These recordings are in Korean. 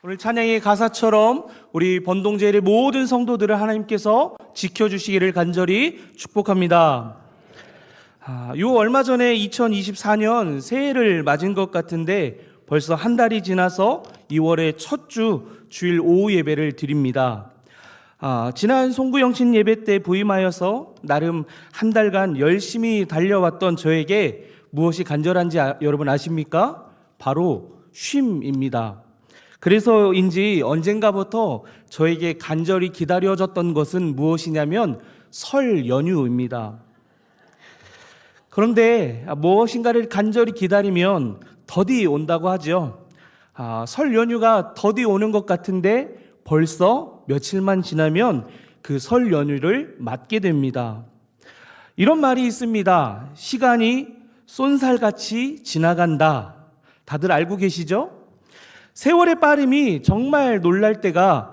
오늘 찬양의 가사처럼 우리 번동제일의 모든 성도들을 하나님께서 지켜주시기를 간절히 축복합니다. 요 얼마 전에 2024년 새해를 맞은 것 같은데 벌써 한 달이 지나서 2월의 첫 주 주일 오후 예배를 드립니다. 지난 송구영신 예배 때 부임하여서 나름 한 달간 열심히 달려왔던 저에게 무엇이 간절한지 여러분 아십니까? 바로 쉼입니다. 그래서인지 언젠가부터 저에게 간절히 기다려졌던 것은 무엇이냐면 설 연휴입니다. 그런데 무엇인가를 간절히 기다리면 더디 온다고 하죠. 설 연휴가 더디 오는 것 같은데 벌써 며칠만 지나면 그 설 연휴를 맞게 됩니다. 이런 말이 있습니다. 시간이 쏜살같이 지나간다. 다들 알고 계시죠? 세월의 빠름이 정말 놀랄 때가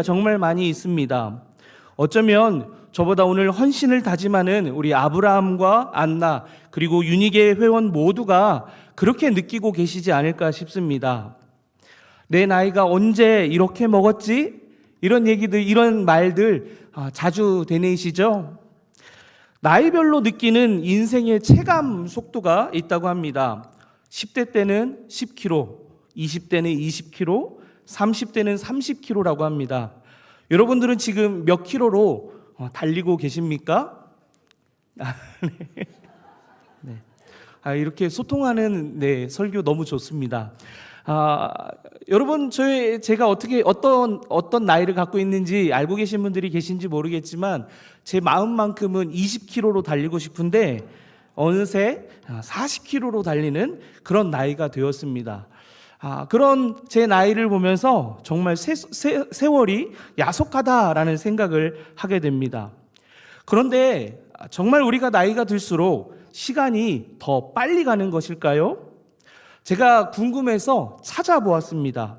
정말 많이 있습니다. 어쩌면 저보다 오늘 헌신을 다짐하는 우리 아브라함과 안나 그리고 윤희계 회원 모두가 그렇게 느끼고 계시지 않을까 싶습니다. 내 나이가 언제 이렇게 먹었지? 이런 얘기들, 이런 말들 자주 되뇌이시죠? 나이별로 느끼는 인생의 체감 속도가 있다고 합니다. 10대 때는 10km, 20대는 20km, 30대는 30km라고 합니다. 여러분들은 지금 몇 킬로로 달리고 계십니까? 네. 이렇게 소통하는 설교 너무 좋습니다. 여러분 제가 어떤 나이를 갖고 있는지 알고 계신 분들이 계신지 모르겠지만 제 마음만큼은 20km로 달리고 싶은데 어느새 40km로 달리는 그런 나이가 되었습니다. 그런 제 나이를 보면서 정말 세월이 야속하다라는 생각을 하게 됩니다. 그런데 정말 우리가 나이가 들수록 시간이 더 빨리 가는 것일까요? 제가 궁금해서 찾아보았습니다.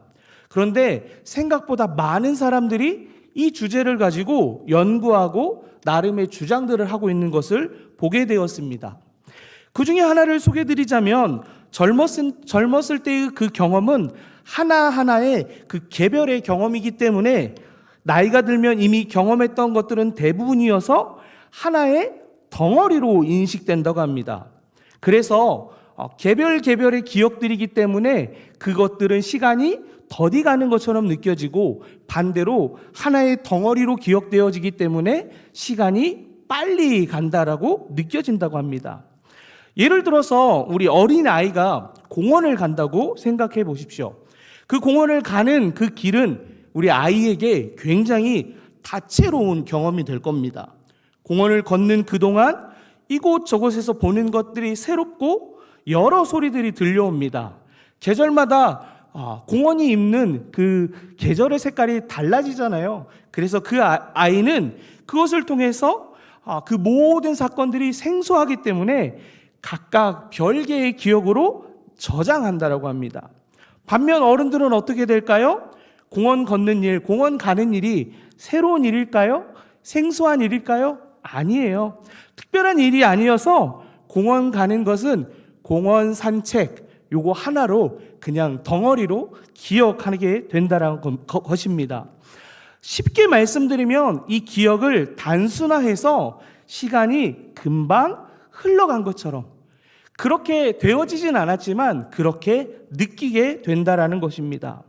그런데 생각보다 많은 사람들이 이 주제를 가지고 연구하고 나름의 주장들을 하고 있는 것을 보게 되었습니다. 그 중에 하나를 소개해드리자면 젊었을 때의 그 경험은 하나하나의 그 개별의 경험이기 때문에 나이가 들면 이미 경험했던 것들은 대부분이어서 하나의 덩어리로 인식된다고 합니다. 그래서 개별의 기억들이기 때문에 그것들은 시간이 더디 가는 것처럼 느껴지고 반대로 하나의 덩어리로 기억되어지기 때문에 시간이 빨리 간다라고 느껴진다고 합니다. 예를 들어서 우리 어린아이가 공원을 간다고 생각해 보십시오. 그 공원을 가는 그 길은 우리 아이에게 굉장히 다채로운 경험이 될 겁니다. 공원을 걷는 그동안 이곳저곳에서 보는 것들이 새롭고 여러 소리들이 들려옵니다. 계절마다 공원이 입는 그 계절의 색깔이 달라지잖아요. 그래서 그 아이는 그것을 통해서 그 모든 사건들이 생소하기 때문에 각각 별개의 기억으로 저장한다라고 합니다. 반면 어른들은 어떻게 될까요? 공원 걷는 일, 공원 가는 일이 새로운 일일까요? 생소한 일일까요? 아니에요. 특별한 일이 아니어서 공원 가는 것은 공원 산책 요거 하나로 그냥 덩어리로 기억하게 된다는 것입니다. 쉽게 말씀드리면 이 기억을 단순화해서 시간이 금방 흘러간 것처럼 그렇게 되어지진 않았지만 그렇게 느끼게 된다라는 것입니다.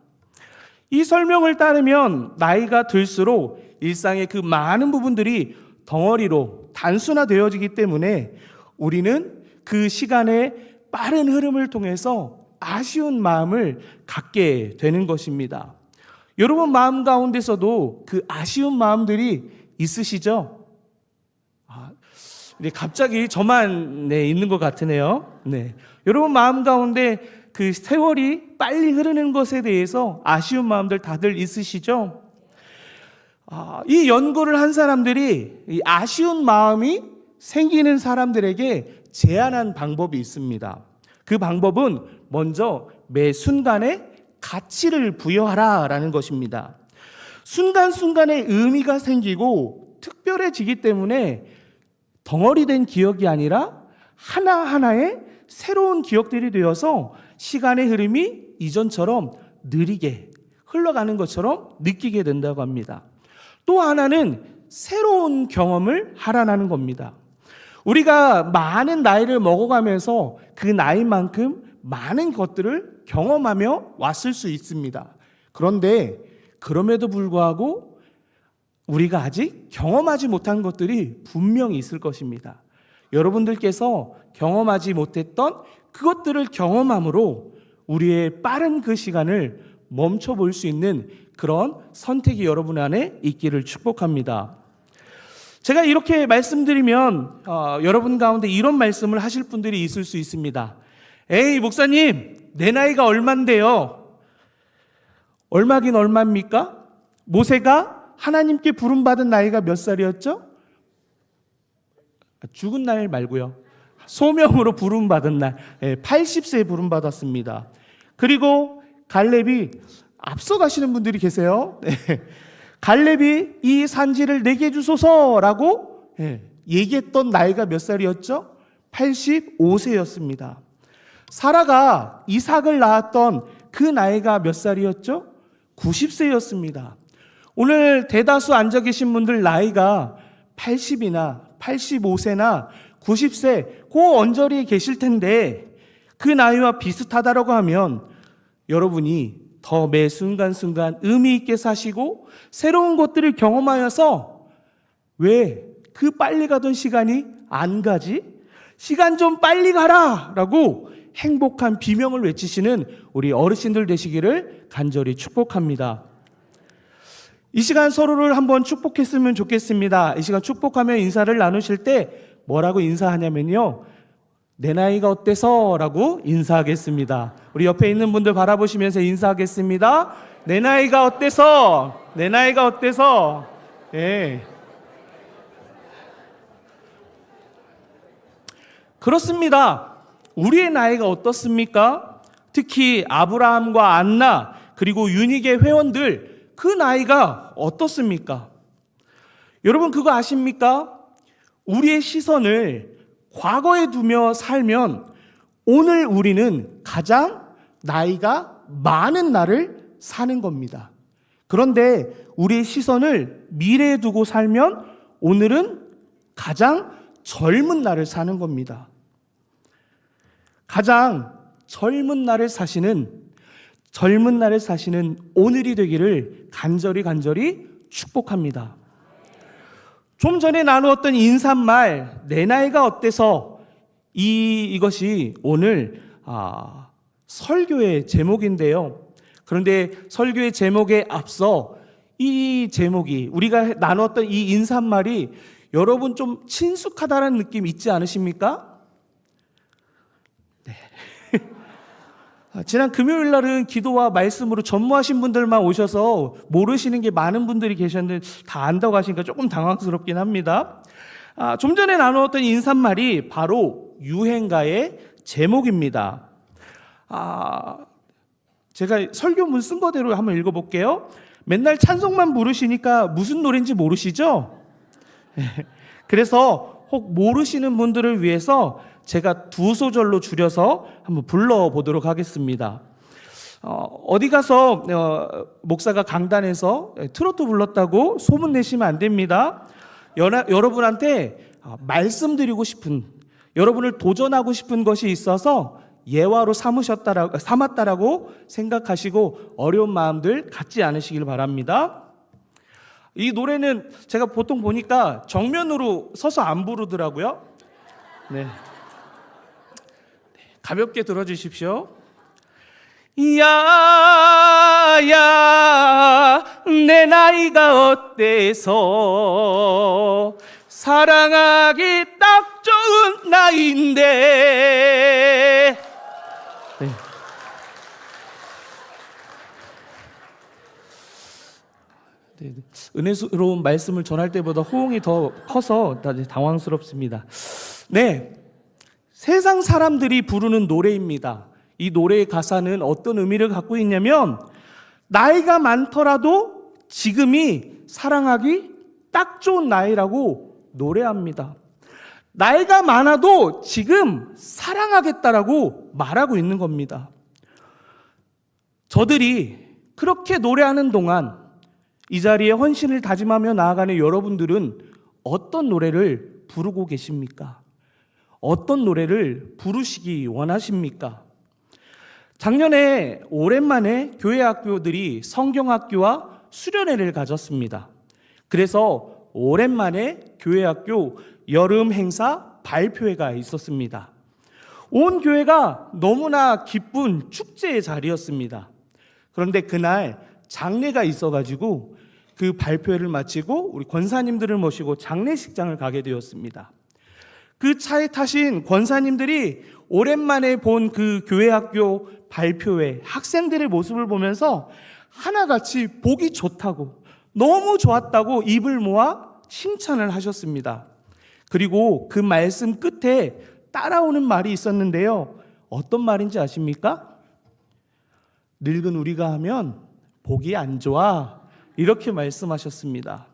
이 설명을 따르면 나이가 들수록 일상의 그 많은 부분들이 덩어리로 단순화되어지기 때문에 우리는 그 시간의 빠른 흐름을 통해서 아쉬운 마음을 갖게 되는 것입니다. 여러분 마음 가운데서도 그 아쉬운 마음들이 있으시죠? 갑자기 저만 있는 것 같으네요. 여러분 마음 가운데 그 세월이 빨리 흐르는 것에 대해서 아쉬운 마음들 다들 있으시죠? 이 연구를 한 사람들이 이 아쉬운 마음이 생기는 사람들에게 제안한 방법이 있습니다. 그 방법은 먼저 매 순간에 가치를 부여하라라는 것입니다. 순간순간에 의미가 생기고 특별해지기 때문에 덩어리된 기억이 아니라 하나하나의 새로운 기억들이 되어서 시간의 흐름이 이전처럼 느리게 흘러가는 것처럼 느끼게 된다고 합니다. 또 하나는 새로운 경험을 하라는 겁니다. 우리가 많은 나이를 먹어가면서 그 나이만큼 많은 것들을 경험하며 왔을 수 있습니다. 그런데 그럼에도 불구하고 우리가 아직 경험하지 못한 것들이 분명히 있을 것입니다. 여러분들께서 경험하지 못했던 그것들을 경험함으로 우리의 빠른 그 시간을 멈춰볼 수 있는 그런 선택이 여러분 안에 있기를 축복합니다. 제가 이렇게 말씀드리면 여러분 가운데 이런 말씀을 하실 분들이 있을 수 있습니다. 에이 목사님, 내 나이가 얼만데요? 얼마긴 얼마입니까? 모세가 하나님께 부름받은 나이가 몇 살이었죠? 죽은 날 말고요. 소명으로 부름받은 날 80세에 부름받았습니다. 그리고 갈렙이 앞서가시는 분들이 계세요. 갈렙이 이 산지를 내게 주소서라고 얘기했던 나이가 몇 살이었죠? 85세였습니다. 사라가 이삭을 낳았던 그 나이가 몇 살이었죠? 90세였습니다. 오늘 대다수 앉아 계신 분들 나이가 80이나 85세나 90세 그 언저리에 계실 텐데 그 나이와 비슷하다라고 하면 여러분이 더 매 순간순간 의미 있게 사시고 새로운 것들을 경험하여서 왜 그 빨리 가던 시간이 안 가지? 시간 좀 빨리 가라! 라고 행복한 비명을 외치시는 우리 어르신들 되시기를 간절히 축복합니다. 이 시간 서로를 한번 축복했으면 좋겠습니다. 이 시간 축복하며 인사를 나누실 때 뭐라고 인사하냐면요, 내 나이가 어때서? 라고 인사하겠습니다. 우리 옆에 있는 분들 바라보시면서 인사하겠습니다. 내 나이가 어때서? 내 나이가 어때서? 예. 그렇습니다. 우리의 나이가 어떻습니까? 특히 아브라함과 안나 그리고 윤희계 회원들 그 나이가 어떻습니까? 여러분 그거 아십니까? 우리의 시선을 과거에 두며 살면 오늘 우리는 가장 나이가 많은 날을 사는 겁니다. 그런데 우리의 시선을 미래에 두고 살면 오늘은 가장 젊은 날을 사는 겁니다. 가장 젊은 날을 사시는 오늘이 되기를 간절히 축복합니다. 좀 전에 나누었던 인사말 내 나이가 어때서 이것이 오늘 설교의 제목인데요. 그런데 설교의 제목에 앞서 이 제목이 우리가 나누었던 이 인사말이 여러분 좀 친숙하다는 느낌 있지 않으십니까? 네. 지난 금요일 날은 기도와 말씀으로 전무하신 분들만 오셔서 모르시는 게 많은 분들이 계셨는데 다 안다고 하시니까 조금 당황스럽긴 합니다. 좀 전에 나누었던 인사말이 바로 유행가의 제목입니다. 제가 설교문 쓴 거대로 한번 읽어볼게요. 맨날 찬송만 부르시니까 무슨 노래인지 모르시죠? 그래서 혹 모르시는 분들을 위해서 제가 두 소절로 줄여서 한번 불러보도록 하겠습니다. 어디 가서 목사가 강단에서 트로트 불렀다고 소문내시면 안 됩니다. 여러분한테 말씀드리고 싶은, 여러분을 도전하고 싶은 것이 있어서 예화로 삼았다라고 생각하시고 어려운 마음들 갖지 않으시길 바랍니다. 이 노래는 제가 보통 보니까 정면으로 서서 안 부르더라고요. 네. 가볍게 들어주십시오. 야야 내 나이가 어때서 사랑하기 딱 좋은 나이인데. 네. 네, 은혜스러운 말씀을 전할 때보다 호응이 더 커서 당황스럽습니다. 네, 세상 사람들이 부르는 노래입니다. 이 노래의 가사는 어떤 의미를 갖고 있냐면 나이가 많더라도 지금이 사랑하기 딱 좋은 나이라고 노래합니다. 나이가 많아도 지금 사랑하겠다라고 말하고 있는 겁니다. 저들이 그렇게 노래하는 동안 이 자리에 헌신을 다짐하며 나아가는 여러분들은 어떤 노래를 부르고 계십니까? 어떤 노래를 부르시기 원하십니까? 작년에 오랜만에 교회 학교들이 성경학교와 수련회를 가졌습니다. 그래서 오랜만에 교회 학교 여름 행사 발표회가 있었습니다. 온 교회가 너무나 기쁜 축제의 자리였습니다. 그런데 그날 장례가 있어가지고 그 발표회를 마치고 우리 권사님들을 모시고 장례식장을 가게 되었습니다. 그 차에 타신 권사님들이 오랜만에 본 그 교회 학교 발표회 학생들의 모습을 보면서 하나같이 보기 좋다고, 너무 좋았다고 입을 모아 칭찬을 하셨습니다. 그리고 그 말씀 끝에 따라오는 말이 있었는데요. 어떤 말인지 아십니까? 늙은 우리가 하면 보기 안 좋아, 이렇게 말씀하셨습니다.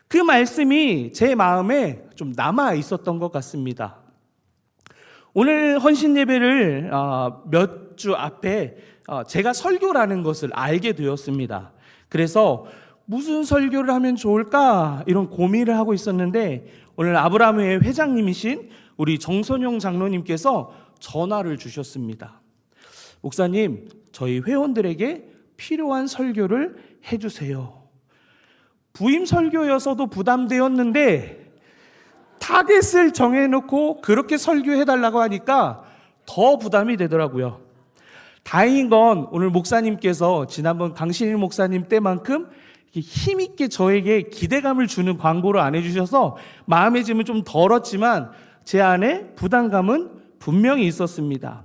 그 말씀이 제 마음에 좀 남아 있었던 것 같습니다. 오늘 헌신 예배를 몇 주 앞에 제가 설교라는 것을 알게 되었습니다. 그래서 무슨 설교를 하면 좋을까 이런 고민을 하고 있었는데 오늘 아브라함회 회장님이신 우리 정선용 장로님께서 전화를 주셨습니다. 목사님, 저희 회원들에게 필요한 설교를 해주세요. 부임 설교여서도 부담되었는데 타겟을 정해놓고 그렇게 설교해달라고 하니까 더 부담이 되더라고요. 다행인 건 오늘 목사님께서 지난번 강신일 목사님 때만큼 힘있게 저에게 기대감을 주는 광고를 안 해주셔서 마음의 짐은 좀 덜었지만 제 안에 부담감은 분명히 있었습니다.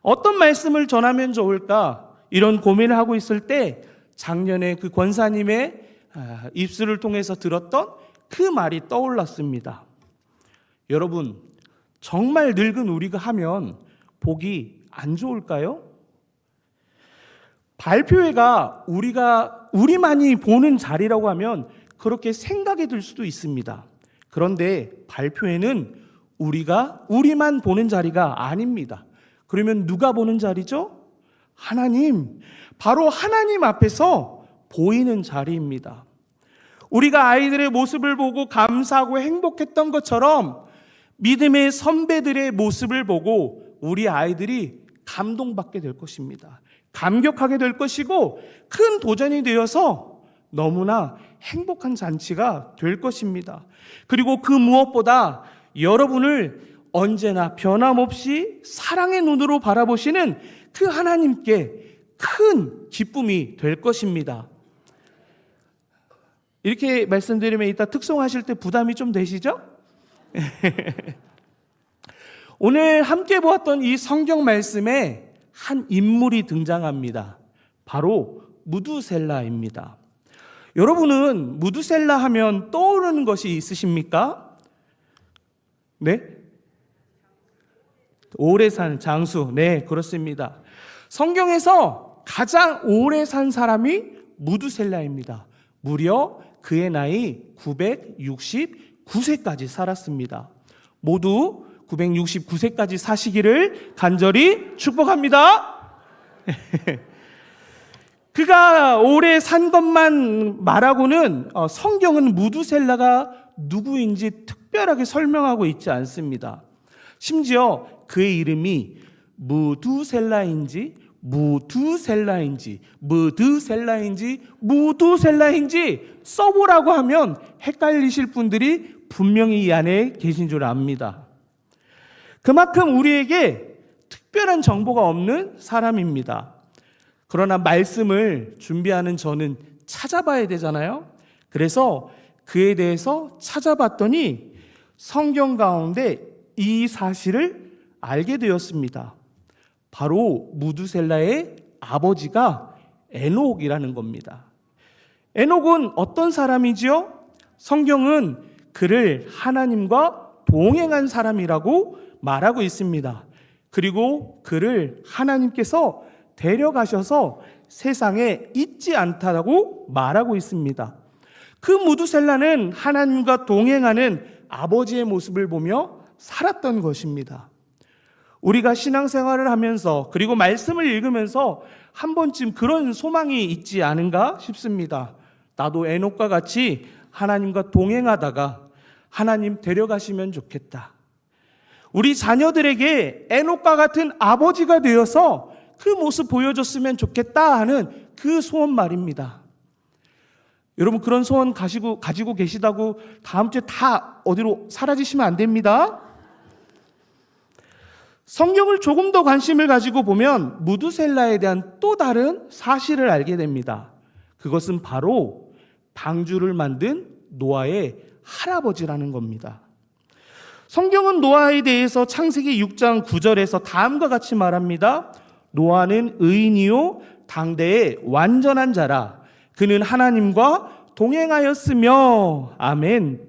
어떤 말씀을 전하면 좋을까 이런 고민을 하고 있을 때 작년에 그 권사님의 입술을 통해서 들었던 그 말이 떠올랐습니다. 여러분, 정말 늙은 우리가 하면 보기 안 좋을까요? 발표회가 우리만이 보는 자리라고 하면 그렇게 생각이 들 수도 있습니다. 그런데 발표회는 우리만 보는 자리가 아닙니다. 그러면 누가 보는 자리죠? 하나님, 바로 하나님 앞에서 보이는 자리입니다. 우리가 아이들의 모습을 보고 감사하고 행복했던 것처럼 믿음의 선배들의 모습을 보고 우리 아이들이 감동받게 될 것입니다. 감격하게 될 것이고 큰 도전이 되어서 너무나 행복한 잔치가 될 것입니다. 그리고 그 무엇보다 여러분을 언제나 변함없이 사랑의 눈으로 바라보시는 그 하나님께 큰 기쁨이 될 것입니다. 이렇게 말씀드리면 이따 특송하실 때 부담이 좀 되시죠? 오늘 함께 보았던 이 성경 말씀에 한 인물이 등장합니다. 바로 무두셀라입니다. 여러분은 무두셀라 하면 떠오르는 것이 있으십니까? 네? 오래 산 장수. 네, 그렇습니다. 성경에서 가장 오래 산 사람이 무두셀라입니다. 무려 그의 나이 969세까지 살았습니다. 모두 969세까지 사시기를 간절히 축복합니다. 그가 오래 산 것만 말하고는 성경은 무두셀라가 누구인지 특별하게 설명하고 있지 않습니다. 심지어 그의 이름이 무두셀라인지 써보라고 하면 헷갈리실 분들이 분명히 이 안에 계신 줄 압니다. 그만큼 우리에게 특별한 정보가 없는 사람입니다. 그러나 말씀을 준비하는 저는 찾아봐야 되잖아요. 그래서 그에 대해서 찾아봤더니 성경 가운데 이 사실을 알게 되었습니다. 바로 무두셀라의 아버지가 에녹이라는 겁니다. 에녹은 어떤 사람이지요? 성경은 그를 하나님과 동행한 사람이라고 말하고 있습니다. 그리고 그를 하나님께서 데려가셔서 세상에 있지 않다고 말하고 있습니다. 그 무두셀라는 하나님과 동행하는 아버지의 모습을 보며 살았던 것입니다. 우리가 신앙생활을 하면서 그리고 말씀을 읽으면서 한 번쯤 그런 소망이 있지 않은가 싶습니다. 나도 에녹과 같이 하나님과 동행하다가 하나님 데려가시면 좋겠다. 우리 자녀들에게 에녹과 같은 아버지가 되어서 그 모습 보여줬으면 좋겠다 하는 그 소원 말입니다. 여러분, 그런 소원 가지고 계시다고 다음 주에 다 어디로 사라지시면 안 됩니다. 성경을 조금 더 관심을 가지고 보면 무두셀라에 대한 또 다른 사실을 알게 됩니다. 그것은 바로 방주를 만든 노아의 할아버지라는 겁니다. 성경은 노아에 대해서 창세기 6장 9절에서 다음과 같이 말합니다. 노아는 의인이요 당대의 완전한 자라. 그는 하나님과 동행하였으며. 아멘.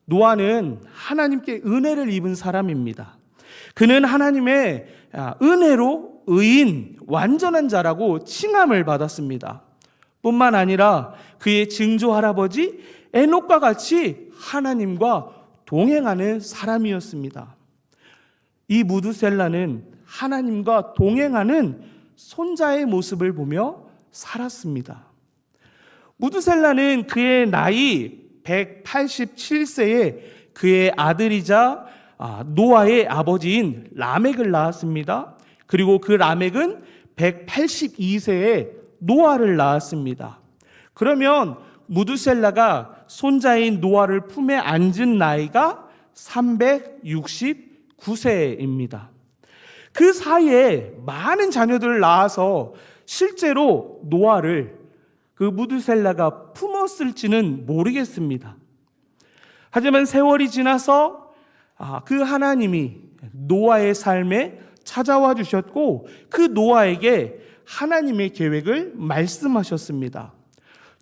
노아는 하나님께 은혜를 입은 사람입니다. 그는 하나님의 은혜로 의인, 완전한 자라고 칭함을 받았습니다. 뿐만 아니라 그의 증조 할아버지 에녹과 같이 하나님과 동행하는 사람이었습니다. 이 무두셀라는 하나님과 동행하는 손자의 모습을 보며 살았습니다. 무두셀라는 그의 나이 187세에 그의 아들이자 노아의 아버지인 라멕을 낳았습니다. 그리고 그 라멕은 182세에 노아를 낳았습니다. 그러면 무두셀라가 손자인 노아를 품에 안은 나이가 369세입니다. 그 사이에 많은 자녀들을 낳아서 실제로 노아를 그 무두셀라가 품었을지는 모르겠습니다. 하지만 세월이 지나서 그 하나님이 노아의 삶에 찾아와 주셨고 그 노아에게 하나님의 계획을 말씀하셨습니다.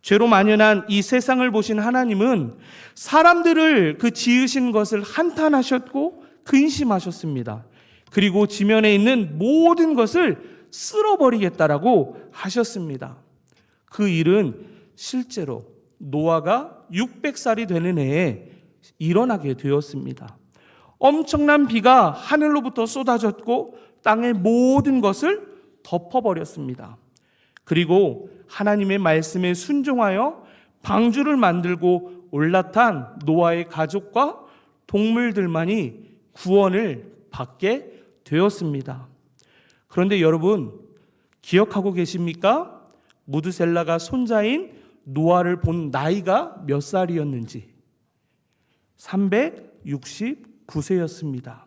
죄로 만연한 이 세상을 보신 하나님은 사람들을 그 지으신 것을 한탄하셨고 근심하셨습니다. 그리고 지면에 있는 모든 것을 쓸어버리겠다라고 하셨습니다. 그 일은 실제로 노아가 600살이 되는 해에 일어나게 되었습니다. 엄청난 비가 하늘로부터 쏟아졌고 땅의 모든 것을 덮어버렸습니다. 그리고 하나님의 말씀에 순종하여 방주를 만들고 올라탄 노아의 가족과 동물들만이 구원을 받게 되었습니다. 그런데 여러분, 기억하고 계십니까? 무두셀라가 손자인 노아를 본 나이가 몇 살이었는지? 369세였습니다.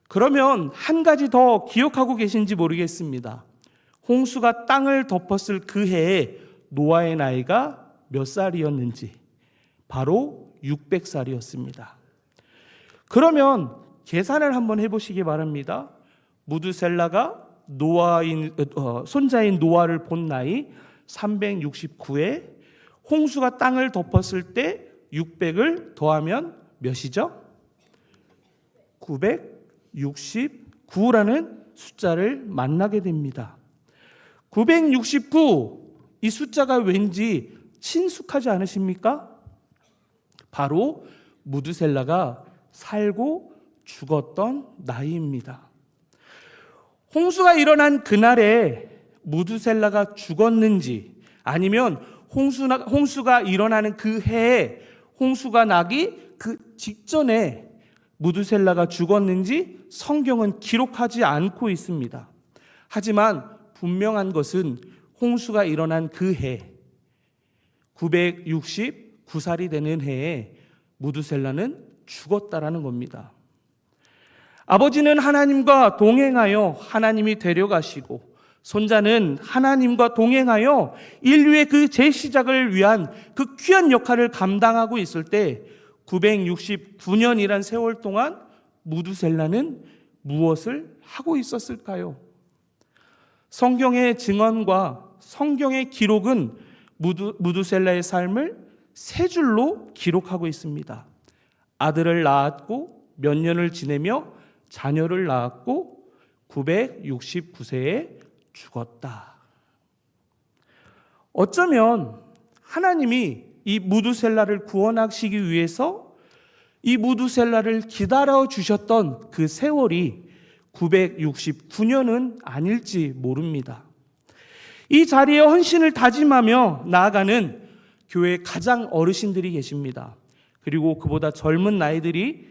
그러면 한 가지 더 기억하고 계신지 모르겠습니다. 홍수가 땅을 덮었을 그 해에 노아의 나이가 몇 살이었는지? 바로 600살이었습니다. 그러면 계산을 한번 해보시기 바랍니다. 무두셀라가 손자인 노아를 본 나이 369에 홍수가 땅을 덮었을 때 600을 더하면 몇이죠? 969라는 숫자를 만나게 됩니다. 969, 이 숫자가 왠지 친숙하지 않으십니까? 바로 무두셀라가 살고 죽었던 나이입니다. 홍수가 일어난 그날에 무두셀라가 죽었는지 아니면 홍수가 일어나는 그 해에 홍수가 나기 그 직전에 무두셀라가 죽었는지 성경은 기록하지 않고 있습니다. 하지만 분명한 것은 홍수가 일어난 그 해 969살이 되는 해에 무두셀라는 죽었다라는 겁니다. 아버지는 하나님과 동행하여 하나님이 데려가시고 손자는 하나님과 동행하여 인류의 그 재시작을 위한 그 귀한 역할을 감당하고 있을 때 969년이란 세월 동안 무두셀라는 무엇을 하고 있었을까요? 성경의 증언과 성경의 기록은 무두셀라의 삶을 세 줄로 기록하고 있습니다. 아들을 낳았고 몇 년을 지내며 자녀를 낳았고 969세에 죽었다. 어쩌면 하나님이 이 무두셀라를 구원하시기 위해서 이 무두셀라를 기다려 주셨던 그 세월이 969년은 아닐지 모릅니다. 이 자리에 헌신을 다짐하며 나아가는 교회 가장 어르신들이 계십니다. 그리고 그보다 젊은 나이들이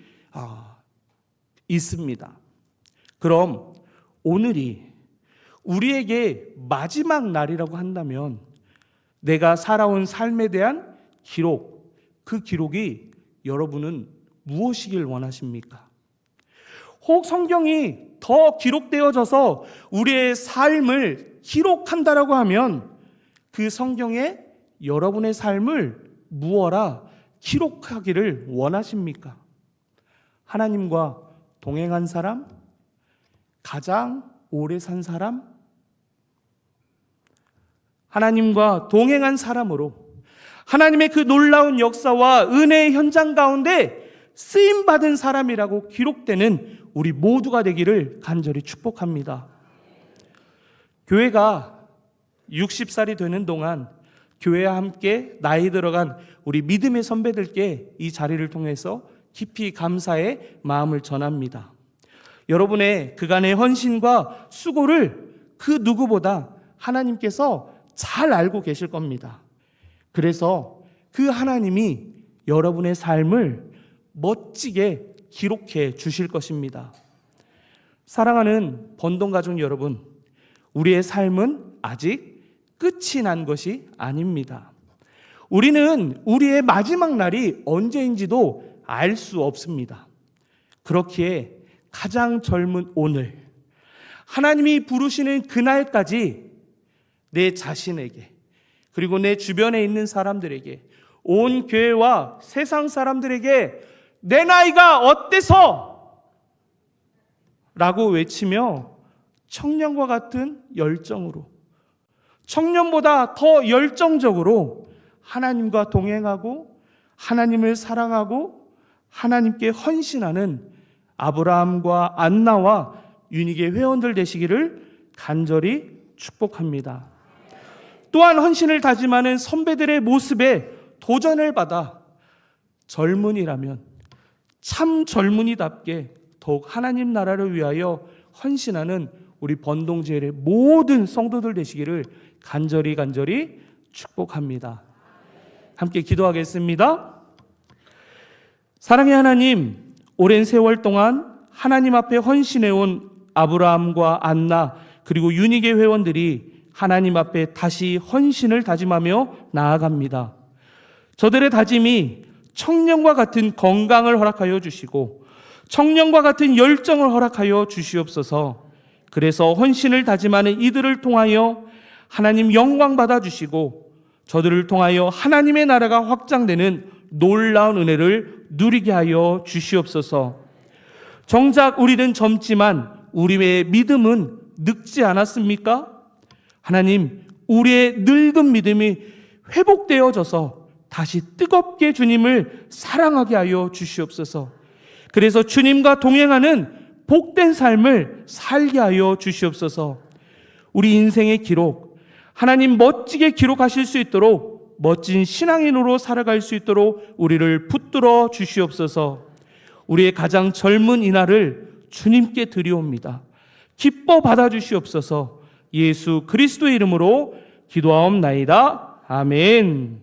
있습니다. 그럼 오늘이 우리에게 마지막 날이라고 한다면 내가 살아온 삶에 대한 기록, 그 기록이 여러분은 무엇이길 원하십니까? 혹 성경이 더 기록되어져서 우리의 삶을 기록한다라고 하면 그 성경에 여러분의 삶을 무어라 기록하기를 원하십니까? 하나님과 동행한 사람? 가장 오래 산 사람? 하나님과 동행한 사람으로 하나님의 그 놀라운 역사와 은혜의 현장 가운데 쓰임받은 사람이라고 기록되는 우리 모두가 되기를 간절히 축복합니다. 교회가 60살이 되는 동안 교회와 함께 나이 들어간 우리 믿음의 선배들께 이 자리를 통해서 깊이 감사의 마음을 전합니다. 여러분의 그간의 헌신과 수고를 그 누구보다 하나님께서 잘 알고 계실 겁니다. 그래서 그 하나님이 여러분의 삶을 멋지게 기록해 주실 것입니다. 사랑하는 번동가족 여러분, 우리의 삶은 아직 끝이 난 것이 아닙니다. 우리는 우리의 마지막 날이 언제인지도 알 수 없습니다. 그렇기에 가장 젊은 오늘, 하나님이 부르시는 그날까지 내 자신에게, 그리고 내 주변에 있는 사람들에게, 온 교회와 세상 사람들에게 내 나이가 어때서? 라고 외치며 청년과 같은 열정으로, 청년보다 더 열정적으로 하나님과 동행하고 하나님을 사랑하고 하나님께 헌신하는 아브라함과 안나와 유니게 회원들 되시기를 간절히 축복합니다. 또한 헌신을 다짐하는 선배들의 모습에 도전을 받아 젊은이라면 참 젊은이답게 더욱 하나님 나라를 위하여 헌신하는 우리 번동제일의 모든 성도들 되시기를 간절히 축복합니다. 함께 기도하겠습니다. 사랑의 하나님, 오랜 세월 동안 하나님 앞에 헌신해온 아브라함과 안나 그리고 유니게 회원들이 하나님 앞에 다시 헌신을 다짐하며 나아갑니다. 저들의 다짐이 청년과 같은 건강을 허락하여 주시고 청년과 같은 열정을 허락하여 주시옵소서. 그래서 헌신을 다짐하는 이들을 통하여 하나님 영광 받아주시고 저들을 통하여 하나님의 나라가 확장되는 놀라운 은혜를 누리게 하여 주시옵소서. 정작 우리는 젊지만 우리의 믿음은 늙지 않았습니까? 하나님, 우리의 늙은 믿음이 회복되어져서 다시 뜨겁게 주님을 사랑하게 하여 주시옵소서. 그래서 주님과 동행하는 복된 삶을 살게 하여 주시옵소서. 우리 인생의 기록, 하나님 멋지게 기록하실 수 있도록 멋진 신앙인으로 살아갈 수 있도록 우리를 붙들어 주시옵소서. 우리의 가장 젊은 이날을 주님께 드리옵니다. 기뻐 받아주시옵소서. 예수 그리스도의 이름으로 기도하옵나이다. 아멘.